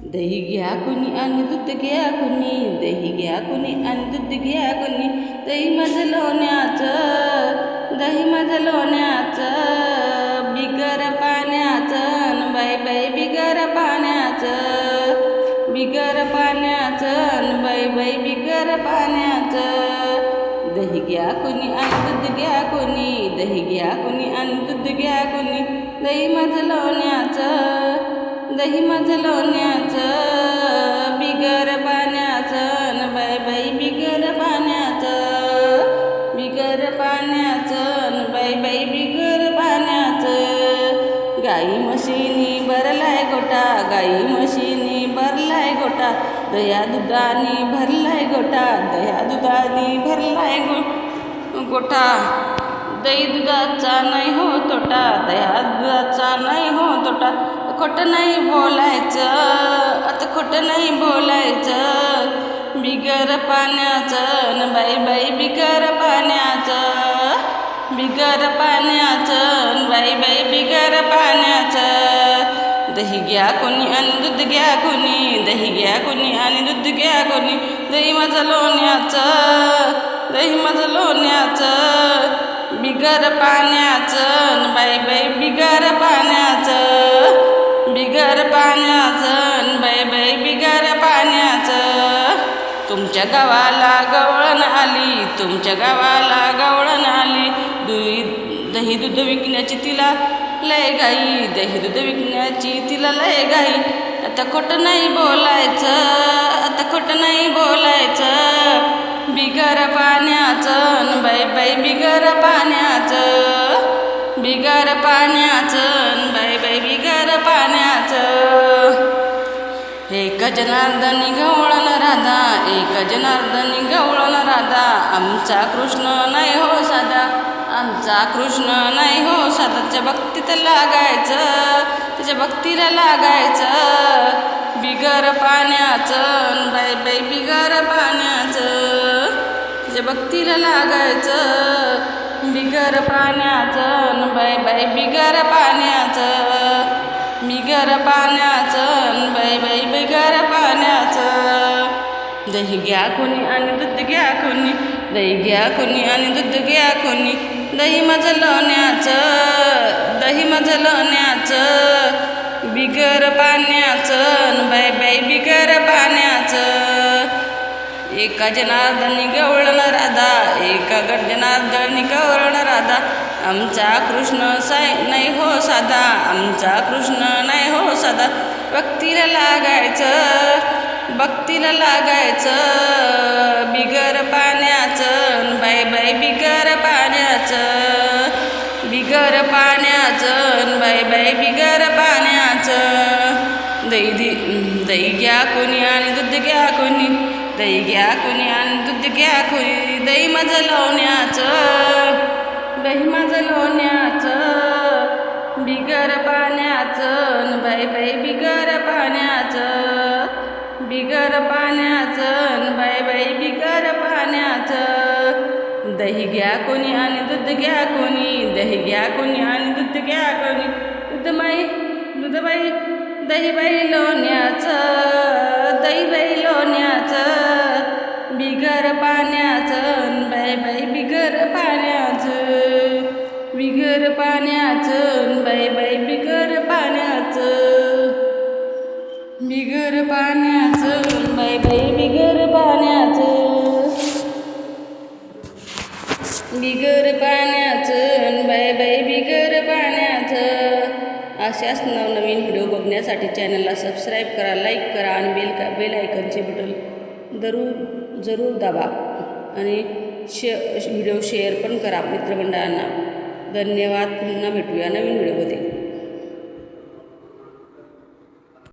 दही घ्या कुणी आणि दूध घ्या कुणी, दही घ्या कुणी आणि दूध घ्या कुणी. दही माझं लोण्याचं, दही माझं लोण्याचं, बिगर पाण्याचं बाई बाई बिगर पाण्याचं, बिगर पाण्याचं बाई बाई बिगर पाण्याचं. दही घ्या कुणी आणि दूध घ्या कुणी, दही घ्या कुणी आणि दूध घ्या कुणी. दही माझं लोण्याचं, दही माझं लोण्याचं, बिगर पाण्याचं बाई बाई बिगर पाण्याचं, बिगर पाण्याचं बाई बाई बिगर पाण्याचं. गाई म्हशीनी भरलाय गोठा, गाई म्हशीनी भरलाय गोठा, दह्या दुधानी भरलाय गोठा, दह्या दुधानी भरलाय गोठा. दही दुधाचा नाही हो तोटा, दह्या दुधाचा नाही हो तोटा. खोटं नाही बोलायचं, आता खोटं नाही बोलायचं, बिगर पाण्याचं बाई बाई बिगर पाण्याचं, बिगर पाण्याचं बाई बाई बिगर पाण्याचं. दही घ्या कोणी आणि दूध घ्या कोणी, दही घ्या कोणी आणि दूध घ्या कोणी. दही माझं लोण्याचं, दही माझं लोण्याचं, बिगर पाण्याचं बाई बाई बिगर पाण्याचं, बिगर पाण्याचं बाई बाई बिगर पाण्याचं. तुमच्या गावाला गवळण आली, तुमच्या गावाला गवळण आली, दही दूध विकण्याची तिला लय घाई, दही दूध विकण्याची तिला लय घाई. आता खोटं नाही बोलायचं, आता खोटं नाही बोलायचं, बिगर पाण्याचं बाई बाई बिगर पाण्याचं, बिगर पाण्याचं बाई बाई बिगर पाण्याचं. एक जनार्दनी गवळण राधा, एक जनार्दनी गवळण राधा, आमचा कृष्ण नाही हो साधा, आमचा कृष्ण नाही हो साधा. त्याच्या भक्तीत लागायचं, त्याच्या भक्तीला लागायचं, बिगर पाण्याचं बाई बाई बिगर पाण्याचं, त्याच्या भक्तीला लागायचं, बिगर पाण्याचं बाई बाई बिगर पाण्याचं, बिगर पाण्याचं बाई बाई बिगर पाण्याचं. दही घ्या कोणी आणि दूध घ्या कोणी, दही घ्या कोणी आणि दूध घ्या कोणी. दही माझं लोण्याचं, दही माझं लोण्याचं, बिगर पाण्याचं बाई बाई बिगर पाण्याचं. एका जनार्दनी गवळण राधा, एका जनार्दनी गवळण राधा, आमचा कृष्ण नाही हो साधा, आमचा कृष्ण नाही हो साधा. भक्तीला लागायचं, भक्तीला लागायचं, बिगर पाण्याचं बाई बाई बिगर पाण्याचं, बिगर पाण्याचं बाई बाई बिगर पाण्याचं. दही घ्या कोणी आणि दूध घ्या कोणी, दही घ्या कोणी आणि दूध घ्या कोणी. दही माझं लोण्याचं, दही माझं लोण्याचं, बिगर पाण्याचं बाई बाई बिगर पाण्याचं, बिगर पाण्याचं बाई बाई बिगर पाण्याचं. दही घ्या कोणी आणि दूध घ्या कोणी, दही घ्या कोणी आणि दूध घ्या कोणी. दूध बाई दही बाई लोण्याचं, दही बाई लोण्याचं, बिगर पाण्याचं बाई बाई बिगर पाण्याचं, बिगर पाण्याचं बाई बाई बिगर पाण्याचं, बिगर पाण्याचं बाई बाई बिगर पाण्याचं, बिगर पाण्याचं बाई बाई बिगर पाण्याचं. अशाच नवनवीन व्हिडिओ बघण्यासाठी चॅनलला सबस्क्राईब करा, लाईक करा आणि बेल आयकॉनचे बटन जरूर दाबा आणि व्हिडिओ शेअर पण करा मित्रमंडळांना. धन्यवाद. पुन्हा भेटूया नवीन व्हिडिओमध्ये.